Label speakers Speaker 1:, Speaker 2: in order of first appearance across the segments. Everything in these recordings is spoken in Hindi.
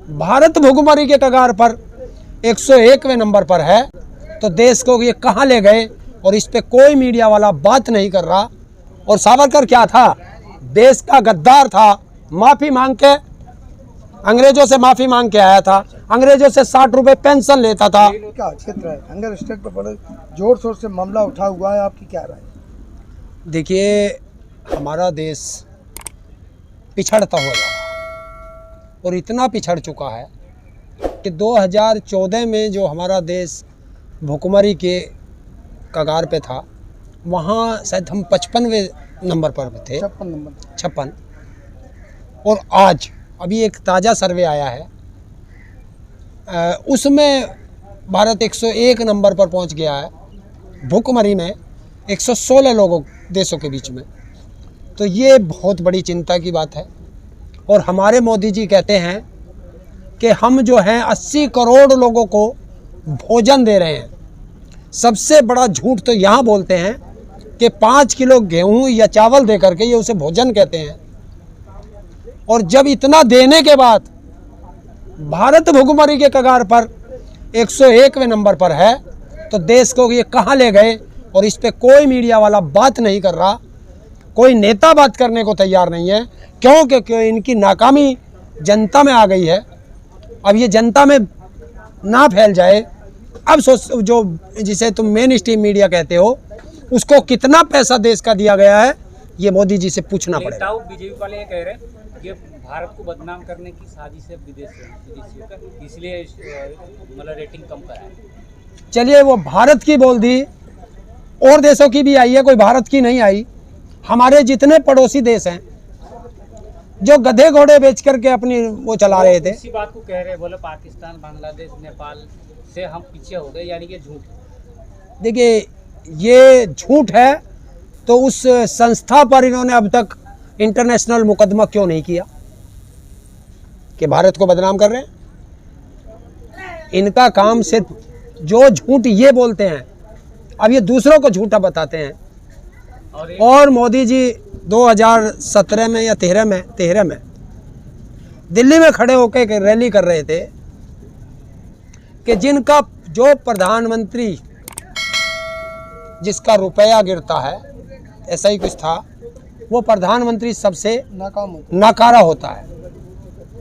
Speaker 1: भारत भुखमरी के कगार पर 101वें नंबर पर है, तो देश को ये कहाँ ले गए और इस पे कोई मीडिया वाला बात नहीं कर रहा। और सावरकर क्या था? देश का गद्दार था। माफ़ी मांग के अंग्रेजों से माफ़ी मांग के आया था, अंग्रेजों से 60 रुपये पेंशन लेता था।
Speaker 2: क्या क्षेत्र है हंगर स्टेट पर बड़े जोर शोर से मामला उठा हुआ है, आपकी क्या राय?
Speaker 1: देखिए, हमारा देश पिछड़ता हुआ जा रहा है और इतना पिछड़ चुका है कि 2014 में जो हमारा देश भुखमरी के कगार पे था, वहाँ शायद हम 55वें नंबर पर थे, 56। और आज अभी एक ताज़ा सर्वे आया है, उसमें भारत 101 नंबर पर पहुंच गया है भुखमरी में 116 लोगों देशों के बीच में। तो ये बहुत बड़ी चिंता की बात है। और हमारे मोदी जी कहते हैं कि हम जो हैं 80 करोड़ लोगों को भोजन दे रहे हैं। सबसे बड़ा झूठ तो यहाँ बोलते हैं कि 5 किलो गेहूँ या चावल दे करके ये उसे भोजन कहते हैं। और जब इतना देने के बाद भारत भुखमरी के कगार पर 101वें नंबर पर है, तो देश को ये कहाँ ले गए और इस पे कोई मीडिया वाला बात नहीं कर रहा, कोई नेता बात करने को तैयार नहीं है। क्योंकि इनकी नाकामी जनता में आ गई है। अब ये जनता में ना फैल जाए, अब जो जिसे तुम मेन स्ट्रीम मीडिया कहते हो, उसको कितना पैसा देश का दिया गया है, ये मोदी जी से पूछना पड़ेगा।
Speaker 3: बीजेपी वाले ये कह रहे हैं ये भारत को बदनाम करने की साजिश है विदेशियों का, इसलिए मतलब रेटिंग कम कराया।
Speaker 1: चलिए, वो भारत की बोल दी, और देशों की भी आई है, कोई भारत की नहीं आई। हमारे जितने पड़ोसी देश हैं जो गधे घोड़े बेच करके अपनी वो चला रहे थे,
Speaker 3: इसी बात को कह रहे हैं, बोले पाकिस्तान, बांग्लादेश, नेपाल से हम पीछे हो गए, यानी कि झूठ।
Speaker 1: देखिए, ये झूठ है तो उस संस्था पर इन्होंने अब तक इंटरनेशनल मुकदमा क्यों नहीं किया कि भारत को बदनाम कर रहे हैं? इनका काम सिर्फ जो झूठ ये बोलते हैं, अब ये दूसरों को झूठा बताते हैं। और मोदी जी 2017 में या 13 में दिल्ली में खड़े होकर एक रैली कर रहे थे कि जिनका जो प्रधानमंत्री जिसका रुपया गिरता है, ऐसा ही कुछ था, वो प्रधानमंत्री सबसे नाकारा होता है।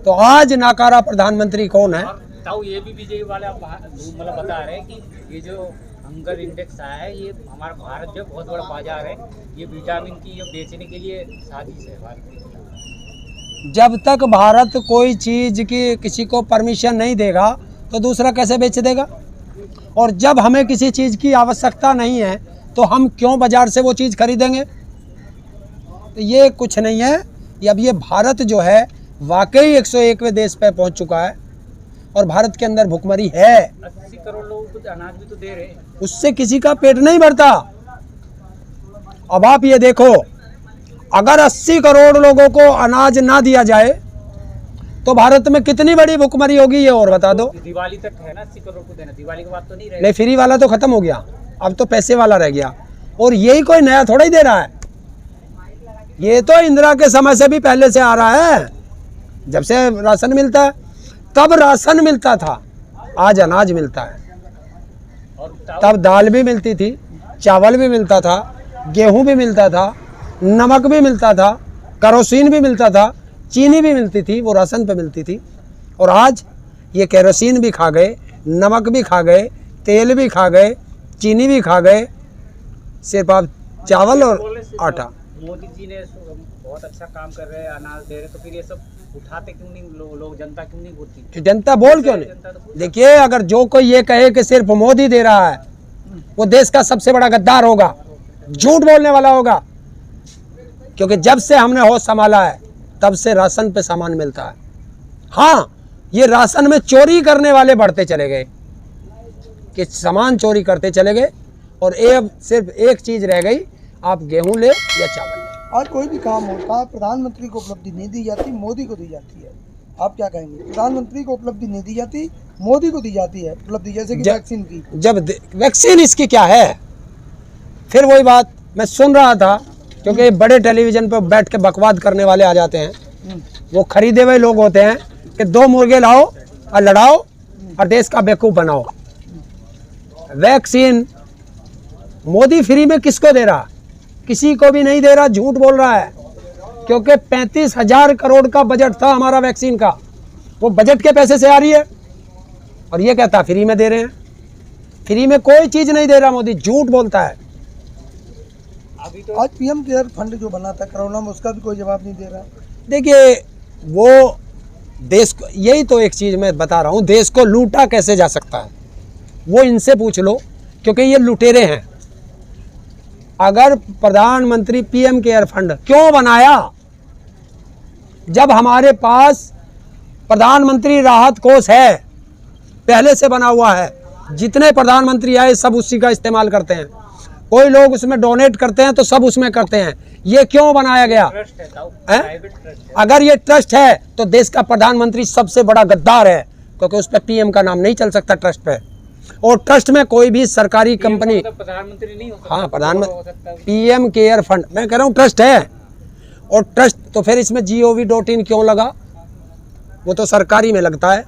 Speaker 1: तो आज नाकारा प्रधानमंत्री कौन है?
Speaker 3: ताऊ ये भी बीजेपी वाले मतलब बता रहे हैं कि ये जो हंगर इंडेक्स आया है, ये हमारा भारत जो बहुत बड़ा बाजार है, ये विटामिन की बेचने के लिए साजिश है भारत की।
Speaker 1: जब तक भारत कोई चीज़ की किसी को परमिशन नहीं देगा तो दूसरा कैसे बेच देगा? और जब हमें किसी चीज़ की आवश्यकता नहीं है तो हम क्यों बाज़ार से वो चीज़ खरीदेंगे? तो ये कुछ नहीं है। अब ये भारत जो है वाकई 101वें देश पे पहुंच चुका है और भारत के अंदर भुखमरी है।
Speaker 3: 80 करोड़ लोगों को अनाज भी तो दे रहे हैं,
Speaker 1: उससे किसी का पेट नहीं भरता। अब आप ये देखो, अगर 80 करोड़ लोगों को अनाज ना दिया जाए तो भारत में कितनी बड़ी भुखमरी होगी, ये और बता दो।
Speaker 3: दिवाली तक है ना 80 करोड़ को देना, दिवाली के बाद तो नहीं रहेगा।
Speaker 1: नहीं, फ्री वाला तो खत्म हो गया, अब तो पैसे वाला रह गया। और यही कोई नया थोड़ा ही दे रहा है, ये तो इंदिरा के समय से भी पहले से आ रहा है। जब से राशन मिलता है, तब राशन मिलता था, आज अनाज मिलता है। तब दाल भी मिलती थी, चावल भी मिलता था, गेहूं भी मिलता था, नमक भी मिलता था, केरोसिन भी मिलता था, चीनी भी मिलती थी, वो राशन पे मिलती थी। और आज ये केरोसिन भी खा गए, नमक भी खा गए, तेल भी खा गए, चीनी भी खा गए, सिर्फ आप चावल और आटा।
Speaker 3: मोदी जी ने बहुत अच्छा काम कर रहे हैं, अनाज दे रहे, तो फिर ये सब उठाते क्यों नहीं लोग, जनता क्यों नहीं बोलती?
Speaker 1: जनता बोल क्यों नहीं? देखिए, अगर जो कोई ये कहे कि सिर्फ मोदी दे रहा है, वो देश का सबसे बड़ा गद्दार होगा, झूठ बोलने वाला होगा। क्योंकि जब से हमने होश संभाला है तब से राशन पे सामान मिलता है। हाँ, ये राशन में चोरी करने वाले बढ़ते चले गए कि सामान चोरी करते चले गए, और अब सिर्फ एक चीज़ रह गई, आप गेहूं ले या चावल ले।
Speaker 2: आज कोई भी काम होता है, प्रधानमंत्री को उपलब्धि नहीं दी जाती, मोदी को दी जाती है। आप क्या कहेंगे? प्रधानमंत्री को उपलब्धि नहीं दी जाती, मोदी को दी जाती है उपलब्धि, जैसे कि वैक्सीन की।
Speaker 1: जब वैक्सीन इसकी क्या है? फिर वही बात मैं सुन रहा था, क्योंकि बड़े टेलीविजन पर बैठ के बकवाद करने वाले आ जाते हैं, वो खरीदे हुए लोग होते हैं कि 2 मुर्गे लाओ और लड़ाओ और देश का बेवकूफ बनाओ। वैक्सीन मोदी फ्री में किसको दे रहा? किसी को भी नहीं दे रहा, झूठ बोल रहा है। क्योंकि 35,000 करोड़ का बजट था हमारा वैक्सीन का, वो बजट के पैसे से आ रही है और ये कहता फ्री में दे रहे हैं। फ्री में कोई चीज नहीं दे रहा मोदी, झूठ बोलता है।
Speaker 3: अभी तो
Speaker 2: आज पीएम केयर फंड जो बना था कोरोना में, उसका भी कोई जवाब नहीं दे रहा।
Speaker 1: देखिए वो देश को, यही तो एक चीज मैं बता रहा हूँ, देश को लूटा कैसे जा सकता है वो इनसे पूछ लो, क्योंकि ये लुटेरे हैं। अगर प्रधानमंत्री पीएम केयर फंड क्यों बनाया जब हमारे पास प्रधानमंत्री राहत कोष है, पहले से बना हुआ है, जितने प्रधानमंत्री आए सब उसी का इस्तेमाल करते हैं। कोई लोग उसमें डोनेट करते हैं तो सब उसमें करते हैं। ये क्यों बनाया गया?
Speaker 3: ट्रस्ट है साहब,
Speaker 1: हैं?
Speaker 3: प्राइवेट ट्रस्ट है।
Speaker 1: अगर ये ट्रस्ट है तो देश का प्रधानमंत्री सबसे बड़ा गद्दार है, क्योंकि उस पर पीएम का नाम नहीं चल सकता ट्रस्ट पे। और ट्रस्ट में कोई भी सरकारी कंपनी,
Speaker 3: मतलब प्रधानमंत्री नहीं हो सकता।
Speaker 1: हाँ
Speaker 3: हो
Speaker 1: प्रधानमंत्री
Speaker 3: सकता है।
Speaker 1: पीएम केयर फंड, मैं कह रहा हूँ ट्रस्ट है। और ट्रस्ट तो फिर इसमें gov.in क्यों लगा? वो तो सरकारी में लगता है।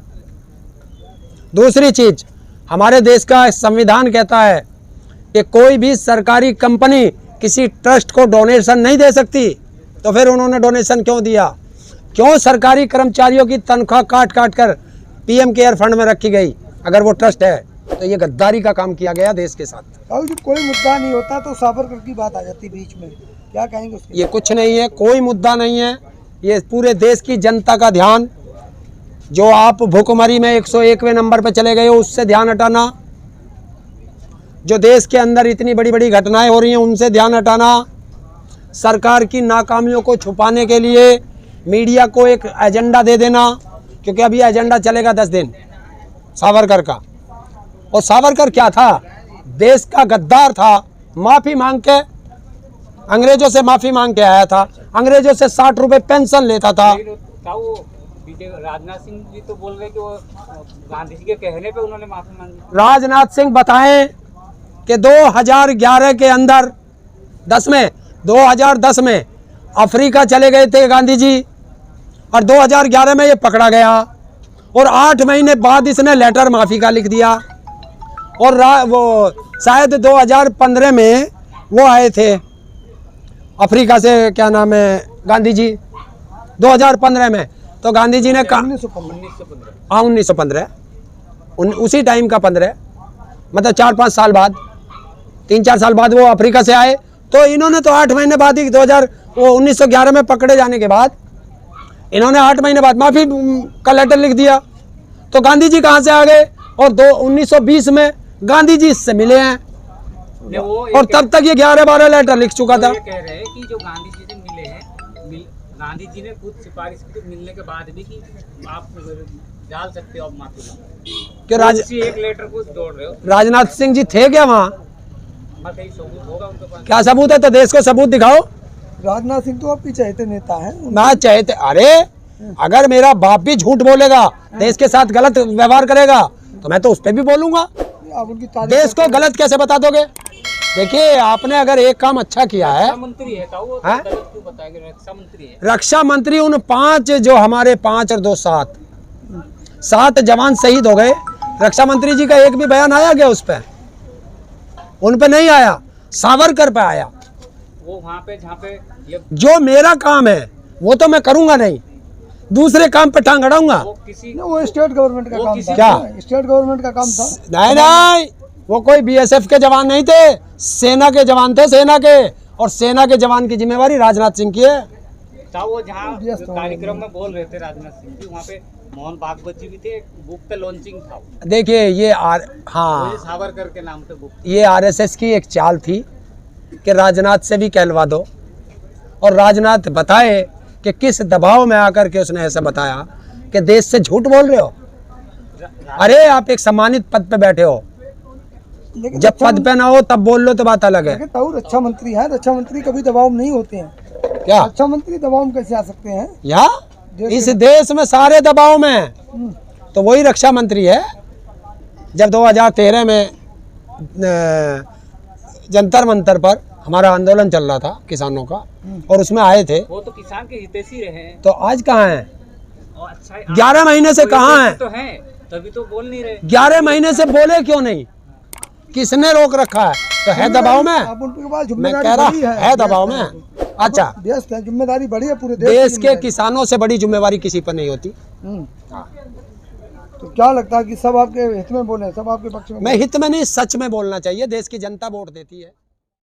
Speaker 1: दूसरी चीज, हमारे देश का संविधान कहता है कि कोई भी सरकारी कंपनी किसी ट्रस्ट को डोनेशन नहीं दे सकती, तो फिर उन्होंने डोनेशन क्यों दिया? क्यों सरकारी कर्मचारियों की तनख्वाह काट काट कर पीएम केयर फंड में रखी गई? अगर वो ट्रस्ट है तो ये गद्दारी का काम किया गया देश के साथ।
Speaker 2: और जो कोई मुद्दा नहीं होता तो सावरकर की बात आ जाती बीच में, क्या कहेंगे उसके?
Speaker 1: ये कुछ नहीं है, कोई मुद्दा नहीं है। ये पूरे देश की जनता का ध्यान, जो आप भुखमरी में 101वें नंबर पे चले गए हो, उससे ध्यान हटाना। जो देश के अंदर इतनी बड़ी बड़ी घटनाएं हो रही हैं उनसे ध्यान हटाना। सरकार की नाकामियों को छुपाने के लिए मीडिया को एक एजेंडा दे देना, क्योंकि अभी एजेंडा चलेगा 10 दिन सावरकर का। और सावरकर क्या था? देश का गद्दार था। माफ़ी मांग के, अंग्रेजों से माफ़ी मांग के आया था, अंग्रेजों से 60 रुपये पेंशन लेता था।
Speaker 3: राजनाथ सिंह जी तो बोल रहे कि वो गांधी जी के कहने पे उन्होंने माफी मांगी।
Speaker 1: राजनाथ सिंह बताएं कि 2011 के अंदर 2010 में अफ्रीका चले गए थे गांधी जी, और 2011 में ये पकड़ा गया, और 8 महीने बाद इसने लेटर माफ़ी का लिख दिया। और वो शायद 2015 में वो आए थे अफ्रीका से, क्या नाम है, गांधी जी 2015 में। तो गांधी जी ने कहा 1915 उसी टाइम का 15, मतलब 4-5 साल बाद, 3-4 साल बाद वो अफ्रीका से आए। तो इन्होंने तो 8 महीने बाद ही 1911 में पकड़े जाने के बाद इन्होंने 8 महीने बाद माफ़ी का लेटर लिख दिया। तो गांधी जी कहाँ से आ गए? और 1920 में गांधी जी इससे मिले हैं, और तब तक ये 11-12 लेटर लिख चुका था।
Speaker 3: ये कह रहे हैं कि जो गांधी जी से मिले हैं, गांधी जी ने खुद सिफारिश की मिलने के बाद भी कि आप डाल सकते हो आप माफी,
Speaker 1: कि
Speaker 3: एक लेटर को जोड़ रहे हो।
Speaker 1: राजनाथ सिंह जी थे क्या वहाँ?
Speaker 3: कहीं सबूत होगा उनके पास?
Speaker 1: क्या सबूत है? तो देश को सबूत दिखाओ।
Speaker 2: राजनाथ सिंह तो आपके चहेते नेता हैं।
Speaker 1: मैं चाहते, अरे अगर मेरा बाप भी झूठ बोलेगा, देश के साथ गलत व्यवहार करेगा, तो मैं तो उस पर भी बोलूंगा।
Speaker 2: आप उनकी तारीफ
Speaker 1: देश को गलत कैसे बता दोगे? देखिए, आपने अगर एक काम अच्छा किया है,
Speaker 3: रक्षा मंत्री है तो वो गलत क्यों बताएंगे? रक्षा मंत्री है।
Speaker 1: रक्षा मंत्री उन 5 जो हमारे 5 और 2 7 जवान शहीद हो गए, रक्षा मंत्री जी का एक भी बयान आया गया उस पर? उन पे नहीं आया, सावरकर पे आया।
Speaker 3: वो वहाँ पे जहाँ पे ये
Speaker 1: जो मेरा काम है वो तो मैं करूंगा नहीं, दूसरे काम पे टांग अड़ाऊंगा।
Speaker 3: वो किसी
Speaker 2: वो स्टेट गवर्नमेंट का
Speaker 3: वो
Speaker 2: काम
Speaker 3: किसी-
Speaker 2: था।
Speaker 1: क्या?
Speaker 2: स्टेट गवर्नमेंट का काम था।
Speaker 1: नहीं, वो कोई बीएसएफ के जवान नहीं थे, सेना के जवान थे, सेना के। और सेना के जवान की जिम्मेवारी राजनाथ सिंह की है।
Speaker 3: था। वो जहाँ कार्यक्रम में बोल रहे थे राजनाथ सिंह जी, वहाँ पे मोहन भागवत जी भी थे, बुक पे लॉन्चिंग था।
Speaker 1: देखिए ये
Speaker 3: वो सावरकर के नाम पे बुक।
Speaker 1: ये आरएसएस की एक चाल थी कि राजनाथ से भी कहलवा दो, और राजनाथ बताए कि किस दबाव में आकर के उसने ऐसा बताया कि देश से झूठ बोल रहे हो। अरे आप एक सम्मानित पद पे बैठे हो,
Speaker 2: लेकिन
Speaker 1: जब पद पे ना हो तब बोल लो तो बात अलग है।
Speaker 2: ताऊ रक्षा मंत्री है, रक्षा मंत्री कभी दबाव में नहीं होते हैं।
Speaker 1: क्या
Speaker 2: रक्षा मंत्री दबाव में कैसे आ सकते हैं?
Speaker 1: या इस देश में सारे दबाव में हैं।
Speaker 2: हम्म।
Speaker 1: तो वही रक्षा मंत्री है। जब 2013 में जंतर मंतर पर हमारा आंदोलन चल रहा था किसानों का, और उसमें आए थे,
Speaker 3: वो तो किसान के हितैषी रहे हैं।
Speaker 1: तो आज कहाँ हैं?
Speaker 3: और अच्छा
Speaker 1: 11 महीने से कहाँ हैं?
Speaker 3: तो हैं तभी तो बोल नहीं रहे।
Speaker 1: 11 महीने से बोले क्यों नहीं? किसने रोक रखा है? तो है दबाव में।
Speaker 2: अब उनके पास
Speaker 1: मैं
Speaker 2: जिम्मेदारी
Speaker 1: कह रहा
Speaker 2: बड़ी है,
Speaker 1: है दबाव में। अच्छा,
Speaker 2: व्यस्त है, जिम्मेदारी बड़ी है पूरे
Speaker 1: देश
Speaker 2: की
Speaker 1: के
Speaker 2: जिम्मेदारी।
Speaker 1: किसानों से बड़ी जिम्मेवारी किसी पर नहीं होती।
Speaker 2: हम्म। तो क्या लगता है कि सब आपके हित में बोले, सब आपके पक्ष में
Speaker 1: मैं हित में नहीं, सच में बोलना चाहिए। देश की जनता वोट देती है।